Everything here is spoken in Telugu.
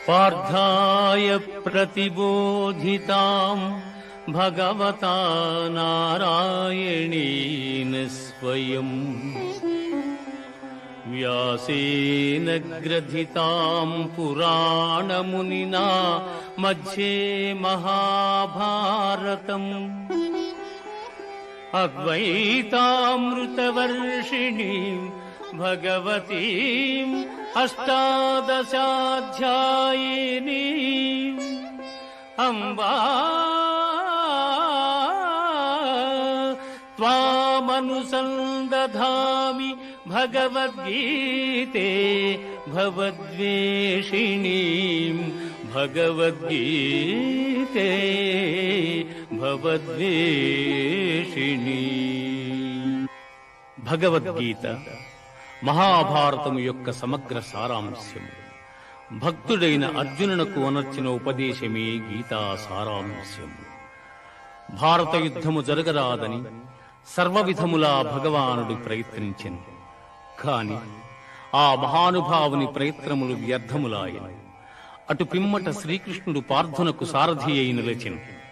పార్థాయ ప్రతిబోధితాం భగవతా నారాయణేన స్వయం వ్యాసేన గ్రథితాం పురాణమునినా మధ్యే మహాభారతం అద్వైతామృతవర్షిణీం భగవతీం అష్టాదశాధ్యాయినీం అంబా త్వామనుసందధామి భగవద్గీతే భవద్వేషిణీం భగవద్గీతే భవద్వేషిణీం. భగవద్గీత మహాభారతము యొక్క సమగ్ర సారాంశము. భక్తుడైన అర్జునునకు అనర్చిన ఉపదేశమే గీతా సారాంశము. భారత యుద్ధము జరగరాదని సర్వవిధములా భగవానుడు ప్రయత్నించెను. కాని ఆ మహానుభావుని ప్రయత్నములు వ్యర్థములాయను. అటు పిమ్మట శ్రీకృష్ణుడు పార్థునకు సారథి అయి నిలిచెను.